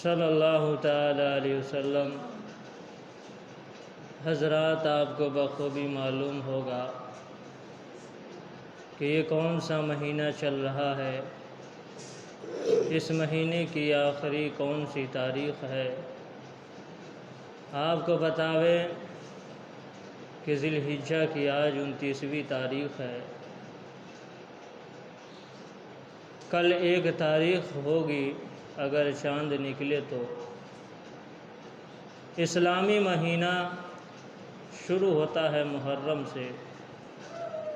صلی اللہ تعالیٰ علیہ وسلم۔ حضرات، آپ کو بخوبی معلوم ہوگا کہ یہ کون سا مہینہ چل رہا ہے، اس مہینے کی آخری کون سی تاریخ ہے۔ آپ کو بتاوے کہ ذی الحجہ کی آج 29ویں تاریخ ہے۔ کل 1 تاریخ ہوگی اگر چاند نکلے تو۔ اسلامی مہینہ شروع ہوتا ہے محرم سے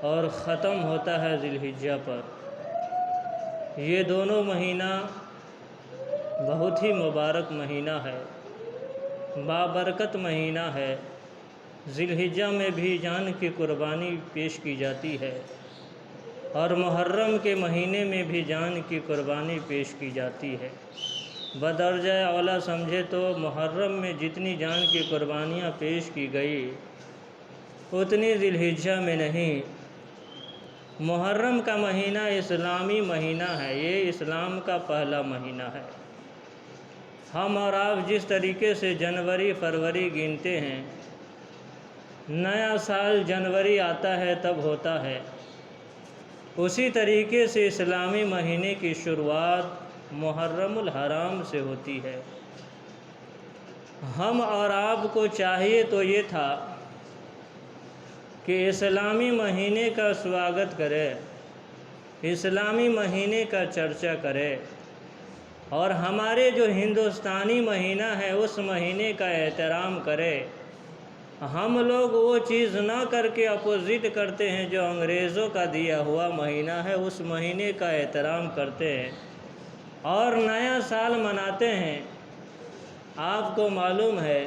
اور ختم ہوتا ہے ذی الحجہ پر۔ یہ دونوں مہینہ بہت ہی مبارک مہینہ ہے، بابرکت مہینہ ہے۔ ذی الحجہ میں بھی جان کی قربانی پیش کی جاتی ہے اور محرم کے مہینے میں بھی جان کی قربانی پیش کی جاتی ہے۔ بدرجہ اولیٰ سمجھے تو محرم میں جتنی جان کی قربانیاں پیش کی گئی اتنی ذی الحجہ میں نہیں۔ محرم کا مہینہ اسلامی مہینہ ہے، یہ اسلام کا پہلا مہینہ ہے۔ ہم اور آپ جس طریقے سے جنوری فروری گنتے ہیں، نیا سال جنوری آتا ہے تب ہوتا ہے، اسی طریقے سے اسلامی مہینے کی شروعات محرم الحرام سے ہوتی ہے۔ ہم اور آپ کو چاہیے تو یہ تھا کہ اسلامی مہینے کا سواگت کرے، اسلامی مہینے کا چرچا کرے اور ہمارے جو ہندوستانی مہینہ ہے اس مہینے کا احترام کرے۔ ہم لوگ وہ چیز نہ کر کے اپوزٹ کرتے ہیں جو انگریزوں کا دیا ہوا مہینہ ہے، اس مہینے کا احترام کرتے ہیں اور نیا سال مناتے ہیں۔ آپ کو معلوم ہے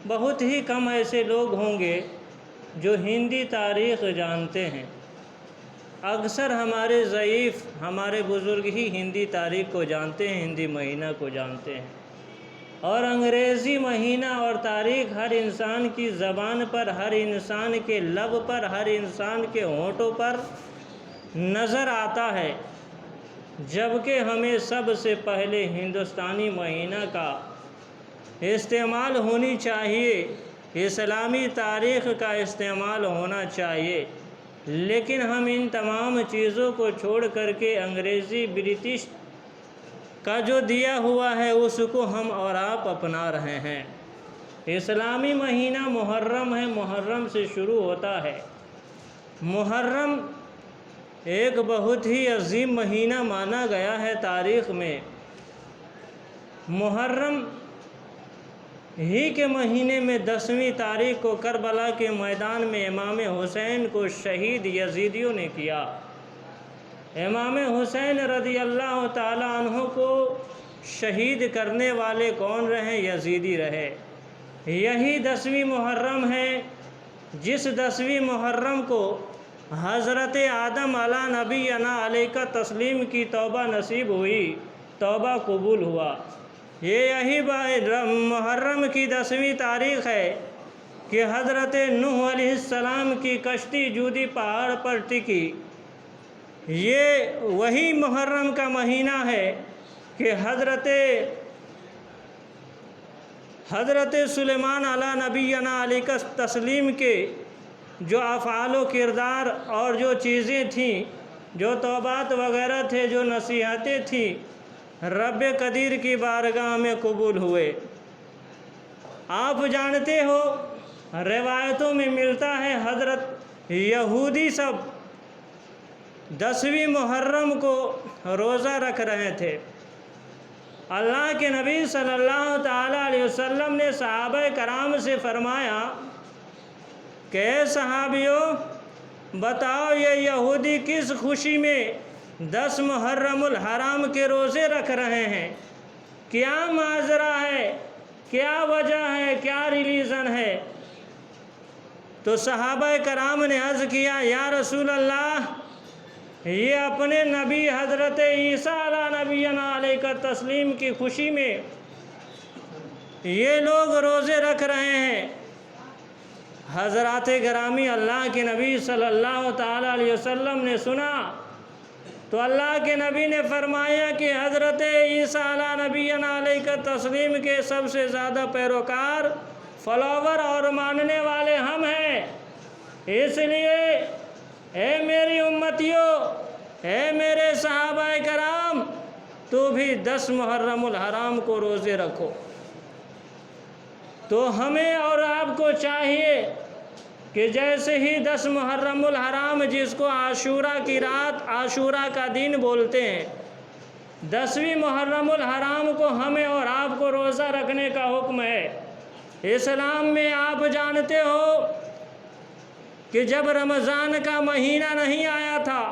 بہت ہی کم ایسے لوگ ہوں گے جو ہندی تاریخ جانتے ہیں۔ اکثر ہمارے ضعیف، ہمارے بزرگ ہی ہندی تاریخ کو جانتے ہیں، ہندی مہینہ کو جانتے ہیں، اور انگریزی مہینہ اور تاریخ ہر انسان کی زبان پر، ہر انسان کے لب پر، ہر انسان کے ہونٹوں پر نظر آتا ہے، جبکہ ہمیں سب سے پہلے ہندوستانی مہینہ کا استعمال ہونی چاہیے، اسلامی تاریخ کا استعمال ہونا چاہیے۔ لیکن ہم ان تمام چیزوں کو چھوڑ کر کے انگریزی برٹش کا جو دیا ہوا ہے اس کو ہم اور آپ اپنا رہے ہیں۔ اسلامی مہینہ محرم ہے، محرم سے شروع ہوتا ہے۔ محرم ایک بہت ہی عظیم مہینہ مانا گیا ہے تاریخ میں۔ محرم ہی کے مہینے میں 10ویں تاریخ کو کربلا کے میدان میں امام حسین کو شہید یزیدیوں نے کیا۔ امام حسین رضی اللہ تعالیٰ عنہ کو شہید کرنے والے کون رہے؟ یزیدی رہے۔ یہی 10ویں محرم ہے جس 10ویں محرم کو حضرت آدم علی نبینا علیہ تسلیم کی توبہ نصیب ہوئی، توبہ قبول ہوا۔ یہی محرم کی 10ویں تاریخ ہے کہ حضرت نوح علیہ السلام کی کشتی جودی پہاڑ پر ٹکی۔ یہ وہی محرم کا مہینہ ہے کہ حضرت سلیمان علی نبینا علیہ تسلیم کے جو افعال و کردار اور جو چیزیں تھیں، جو توبات وغیرہ تھے، جو نصیحتیں تھیں، رب قدیر کی بارگاہ میں قبول ہوئے۔ آپ جانتے ہو روایتوں میں ملتا ہے حضرت یہودی سب 10ویں محرم کو روزہ رکھ رہے تھے۔ اللہ کے نبی صلی اللہ تعالیٰ علیہ وسلم نے صحابہ کرام سے فرمایا کہ اے صحابیوں، بتاؤ یہ یہودی کس خوشی میں 10 محرم الحرام کے روزے رکھ رہے ہیں؟ کیا ماجرا ہے؟ کیا وجہ ہے؟ کیا ریلیزن ہے؟ تو صحابہ کرام نے عرض کیا، یا رسول اللہ، یہ اپنے نبی حضرت عیسیٰ علیہ نبینا علیہ تسلیم کی خوشی میں یہ لوگ روزے رکھ رہے ہیں۔ حضرات گرامی، اللہ کے نبی صلی اللہ تعالیٰ علیہ وسلم نے سنا تو اللہ کے نبی نے فرمایا کہ حضرت عیسیٰ علیہ نبینا علیہ تسلیم کے سب سے زیادہ پیروکار، فالوور اور ماننے والے ہم ہیں۔ اس لیے اے میری امتیوں، اے میرے صحابہ کرام، تو بھی 10 محرم الحرام کو روزے رکھو۔ تو ہمیں اور آپ کو چاہیے کہ جیسے ہی 10 محرم الحرام، جس کو عاشوراء کی رات، عاشوراء کا دن بولتے ہیں، 10ویں محرم الحرام کو ہمیں اور آپ کو روزہ رکھنے کا حکم ہے۔ اسلام میں آپ جانتے ہو کہ جب رمضان کا مہینہ نہیں آیا تھا،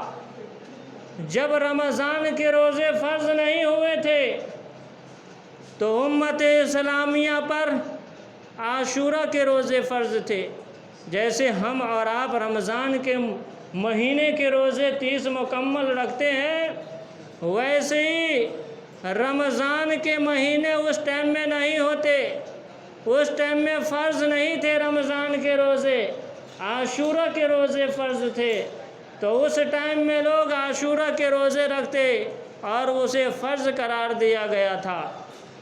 جب رمضان کے روزے فرض نہیں ہوئے تھے، تو امت اسلامیہ پر عاشوراء کے روزے فرض تھے۔ جیسے ہم اور آپ رمضان کے مہینے کے روزے 30 مکمل رکھتے ہیں، ویسے ہی رمضان کے مہینے اس ٹائم میں نہیں ہوتے، اس ٹائم میں فرض نہیں تھے رمضان کے روزے، عاشوراء کے روزے فرض تھے۔ تو اس ٹائم میں لوگ عاشوراء کے روزے رکھتے اور اسے فرض قرار دیا گیا تھا۔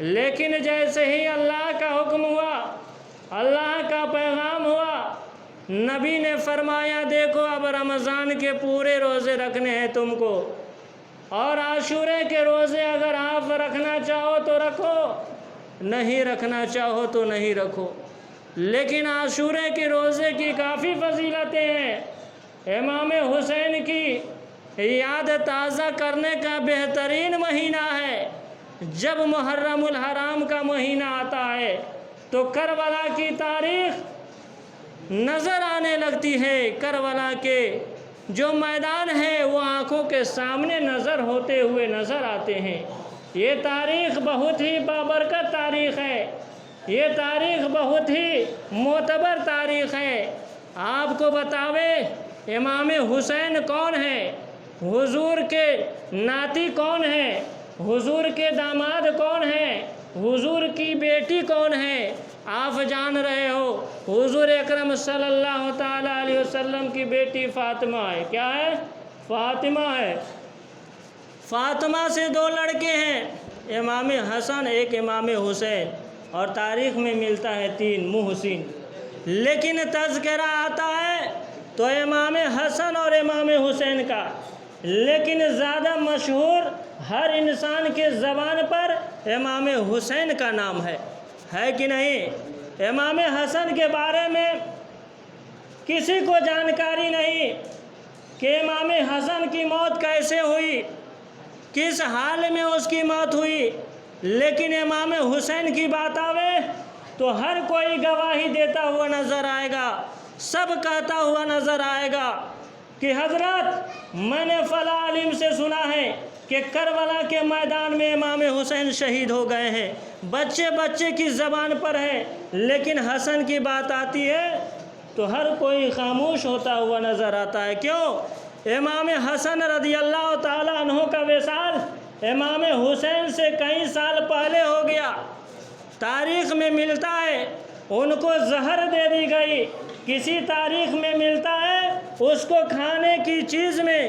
لیکن جیسے ہی اللہ کا حکم ہوا، اللہ کا پیغام ہوا، نبی نے فرمایا دیکھو اب رمضان کے پورے روزے رکھنے ہیں تم کو، اور عاشوراء کے روزے اگر آپ رکھنا چاہو تو رکھو، نہیں رکھنا چاہو تو نہیں رکھو۔ لیکن عاشوراء کے روزے کی کافی فضیلتیں ہیں۔ امام حسین کی یاد تازہ کرنے کا بہترین مہینہ ہے جب محرم الحرام کا مہینہ آتا ہے، تو کربلا کی تاریخ نظر آنے لگتی ہے۔ کربلا کے جو میدان ہے وہ آنکھوں کے سامنے نظر ہوتے ہوئے نظر آتے ہیں۔ یہ تاریخ بہت ہی بابرکت تاریخ ہے، یہ تاریخ بہت ہی معتبر تاریخ ہے۔ آپ کو بتاوے امام حسین کون ہے، حضور کے ناتی کون ہے، حضور کے داماد کون ہے، حضور کی بیٹی کون ہے؟ آپ جان رہے ہو حضور اکرم صلی اللہ تعالیٰ علیہ وسلم کی بیٹی فاطمہ ہے۔ کیا ہے؟ فاطمہ ہے۔ فاطمہ سے 2 لڑکے ہیں، امام حسن ایک امام حسین، اور تاریخ میں ملتا ہے 3 محسن۔ لیکن تذکرہ آتا ہے تو امام حسن اور امام حسین کا، لیکن زیادہ مشہور ہر انسان کے زبان پر امام حسین کا نام ہے کہ نہیں؟ امام حسن کے بارے میں کسی کو جانکاری نہیں کہ امام حسن کی موت کیسے ہوئی، کس حال میں اس کی موت ہوئی۔ لیکن امام حسین کی بات آوے تو ہر کوئی گواہی دیتا ہوا نظر آئے گا، سب کہتا ہوا نظر آئے گا کہ حضرت میں نے فلاں عالم سے سنا ہے کہ کربلا کے میدان میں امام حسین شہید ہو گئے ہیں۔ بچے بچے کی زبان پر ہے، لیکن حسن کی بات آتی ہے تو ہر کوئی خاموش ہوتا ہوا نظر آتا ہے۔ کیوں؟ امام حسن رضی اللہ تعالیٰ عنہ کا وصال امام حسین سے کئی سال پہلے ہو گیا۔ تاریخ میں ملتا ہے ان کو زہر دے دی گئی، کسی تاریخ میں ملتا ہے اس کو کھانے کی چیز میں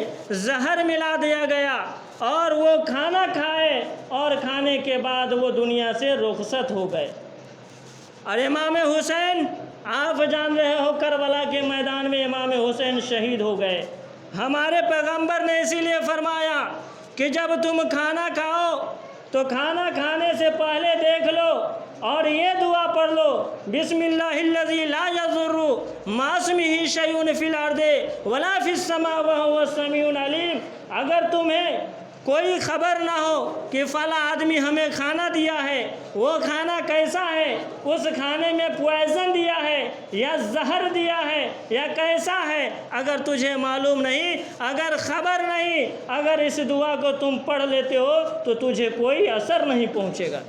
زہر ملا دیا گیا، اور وہ کھانا کھائے اور کھانے کے بعد وہ دنیا سے رخصت ہو گئے۔ اور امام حسین آپ جان رہے ہو کربلا کے میدان میں امام حسین شہید ہو گئے۔ ہمارے پیغمبر نے اسی لیے فرمایا کہ جب تم کھانا کھاؤ تو کھانا کھانے سے پہلے دیکھ لو اور یہ دعا پڑھ لو، بسم اللہ الذی لا یضر مع اسمہ شیء فی الارض ولا فی السماء وہو السمیع العلیم۔ اگر تمہیں کوئی خبر نہ ہو کہ فلاں آدمی ہمیں کھانا دیا ہے، وہ کھانا کیسا ہے، اس کھانے میں پوائزن دیا ہے یا زہر دیا ہے یا کیسا ہے، اگر تجھے معلوم نہیں، اگر خبر نہیں، اگر اس دعا کو تم پڑھ لیتے ہو تو تجھے کوئی اثر نہیں پہنچے گا۔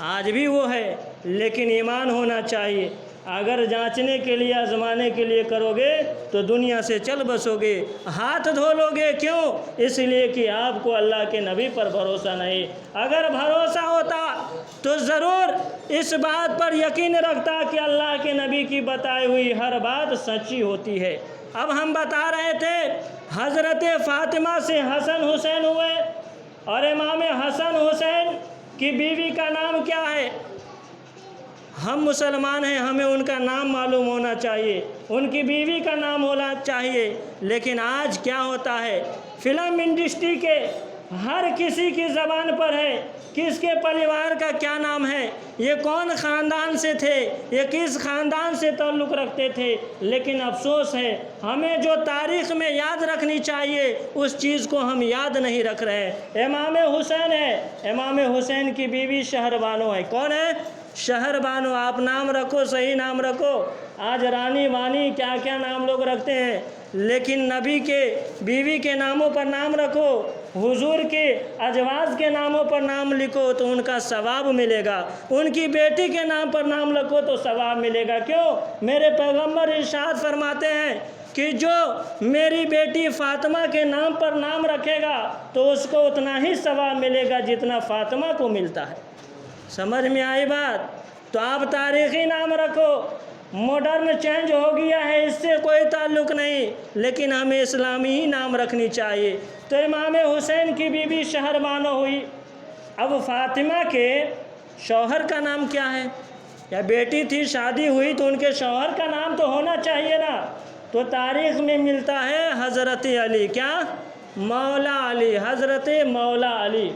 آج بھی وہ ہے، لیکن ایمان ہونا چاہیے۔ اگر جانچنے کے لیے آزمانے کے لیے کرو گے تو دنیا سے چل بسو گے، ہاتھ دھو لو گے۔ کیوں؟ اس لیے کہ آپ کو اللہ کے نبی پر بھروسہ نہیں۔ اگر بھروسہ ہوتا تو ضرور اس بات پر یقین رکھتا کہ اللہ کے نبی کی بتائی ہوئی ہر بات سچی ہوتی ہے۔ اب ہم بتا رہے تھے حضرت فاطمہ سے حسن حسین ہوئے، اور امام حسن حسین کی بیوی کا نام کیا ہے؟ ہم مسلمان ہیں، ہمیں ان کا نام معلوم ہونا چاہیے، ان کی بیوی کا نام ہونا چاہیے۔ لیکن آج کیا ہوتا ہے، فلم انڈسٹری کے ہر کسی کی زبان پر ہے کس کے پریوار کا کیا نام ہے، یہ کون خاندان سے تھے، یہ کس خاندان سے تعلق رکھتے تھے۔ لیکن افسوس ہے، ہمیں جو تاریخ میں یاد رکھنی چاہیے اس چیز کو ہم یاد نہیں رکھ رہے ہیں۔ امام حسین ہے، امام حسین کی بیوی شہر بانو ہے۔ کون ہے؟ شہر بانو۔ آپ نام رکھو، صحیح نام رکھو۔ آج رانی وانی کیا کیا نام لوگ رکھتے ہیں، لیکن نبی کے بیوی کے ناموں پر نام رکھو، حضور کے ازواج کے ناموں پر نام لکھو تو ان کا ثواب ملے گا، ان کی بیٹی کے نام پر نام لکھو تو ثواب ملے گا۔ کیوں؟ میرے پیغمبر ارشاد فرماتے ہیں کہ جو میری بیٹی فاطمہ کے نام پر نام رکھے گا تو اس کو اتنا ہی ثواب ملے گا جتنا فاطمہ کو ملتا ہے۔ سمجھ میں آئی بات؟ تو آپ تاریخی نام رکھو، ماڈرن چینج ہو گیا ہے، اس سے کوئی تعلق نہیں، لیکن ہمیں اسلامی ہی نام رکھنی چاہیے۔ تو امام حسین کی بیوی شہر بانو ہوئی۔ اب فاطمہ کے شوہر کا نام کیا ہے؟ یا بیٹی تھی، شادی ہوئی تو ان کے شوہر کا نام تو ہونا چاہیے نا۔ تو تاریخ میں ملتا ہے حضرت علی، کیا؟ مولا علی، حضرت مولا علی،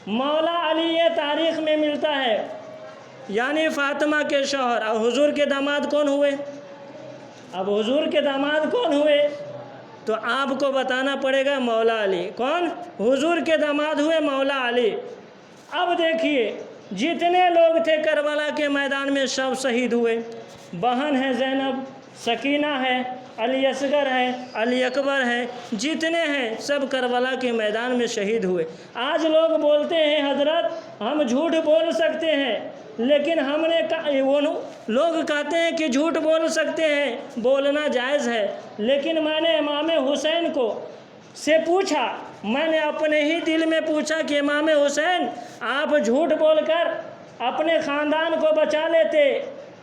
مولا علی، یہ تاریخ میں ملتا ہے۔ یعنی فاطمہ کے شوہر۔ اور حضور کے داماد کون ہوئے؟ اب حضور کے داماد کون ہوئے تو آپ کو بتانا پڑے گا، مولا علی۔ کون؟ حضور کے داماد ہوئے مولا علی۔ اب دیکھیے، جتنے لوگ تھے کربلا کے میدان میں سب شہید ہوئے۔ بہن ہے زینب، سکینہ ہے، علی اصغر ہے، علی اکبر ہے، جتنے ہیں سب کربلا کے میدان میں شہید ہوئے۔ آج لوگ بولتے ہیں حضرت ہم جھوٹ بول سکتے ہیں، لیکن ہم نے وہ لوگ کہتے ہیں کہ جھوٹ بول سکتے ہیں، بولنا جائز ہے، لیکن میں نے امام حسین کو سے پوچھا، میں نے اپنے ہی دل میں پوچھا کہ امام حسین آپ جھوٹ بول کر اپنے خاندان کو بچا لیتے،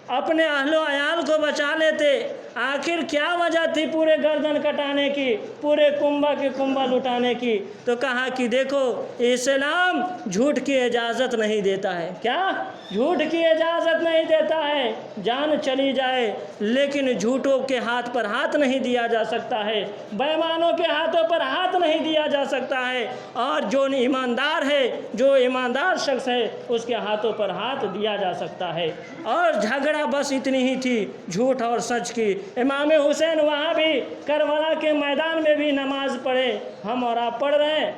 اپنے اہل و عیال کو بچا لیتے، آخر کیا وجہ تھی پورے گردن کٹانے کی، پورے کنبہ کے کنبہ لٹانے کی؟ تو کہا کہ دیکھو اسلام جھوٹ کی اجازت نہیں دیتا ہے۔ کیا؟ جھوٹ کی اجازت نہیں دیتا ہے، جان چلی جائے لیکن جھوٹوں کے ہاتھ پر ہاتھ نہیں دیا جا سکتا ہے، بے ایمانوں کے ہاتھوں پر ہاتھ نہیں دیا جا سکتا ہے، اور جو ایماندار ہے، جو ایماندار شخص ہے اس کے ہاتھوں پر ہاتھ دیا جا سکتا ہے۔ اور جھگڑا بس اتنی ہی تھی، جھوٹ اور سچ کی۔ امام حسین وہاں بھی کربلا کے میدان میں بھی نماز پڑھے، ہم اور آپ پڑھ رہے ہیں،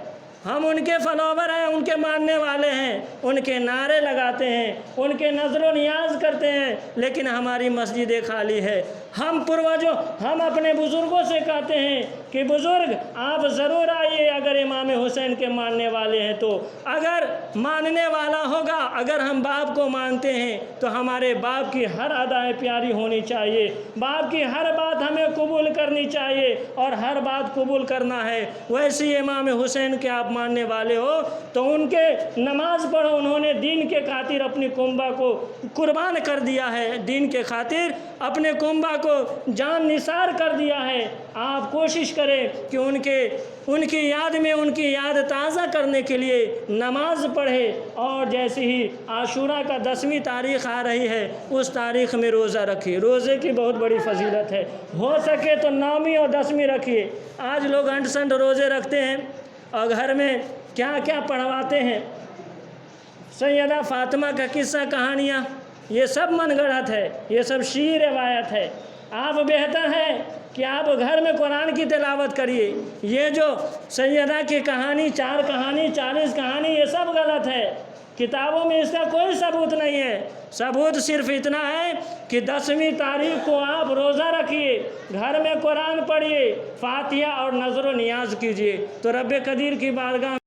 ہم ان کے فالوور ہیں، ان کے ماننے والے ہیں، ان کے نعرے لگاتے ہیں، ان کے نظر و نیاز کرتے ہیں، لیکن ہماری مسجدیں خالی ہے۔ ہم اپنے بزرگوں سے کہتے ہیں کہ بزرگ آپ ضرور آئیے اگر امام حسین کے ماننے والے ہیں تو، اگر ماننے والا ہوگا، اگر ہم باپ کو مانتے ہیں تو ہمارے باپ کی ہر ادائیں پیاری ہونی چاہیے، باپ کی ہر بات ہمیں قبول کرنی چاہیے، اور ہر بات قبول کرنا ہے۔ ویسے ہی امام حسین کے آپ ماننے والے ہو تو ان کے نماز پڑھو، انہوں نے دین کے خاطر اپنی کنبہ کو قربان کر دیا ہے، دین کے خاطر اپنے کنبہ کو جان نثار کر دیا ہے۔ آپ کوشش کریں کہ ان کی یاد میں ان کی یاد تازہ کرنے کے لیے نماز پڑھے، اور جیسے ہی عاشورہ کا 10ویں تاریخ آ رہی ہے اس تاریخ میں روزہ رکھیے۔ روزے کی بہت بڑی فضیلت ہے، ہو سکے تو 9ویں اور 10ویں رکھیے۔ آج لوگ انٹ سنٹ روزے رکھتے ہیں اور گھر میں کیا کیا پڑھواتے ہیں، سیدہ فاطمہ کا قصہ کہانیاں، یہ سب من گڑھت ہے، یہ سب شیعی روایت ہے۔ آپ بہتر ہے کہ آپ گھر میں قرآن کی تلاوت کریے۔ یہ جو سیدہ کی کہانی، 4 کہانی 40 کہانی، یہ سب غلط ہے، کتابوں میں اس کا کوئی ثبوت نہیں ہے۔ ثبوت صرف اتنا ہے کہ 10ویں تاریخ کو آپ روزہ رکھیے، گھر میں قرآن پڑھیے، فاتحہ اور نظر و نیاز کیجیے، تو رب قدیر کی بارگاہ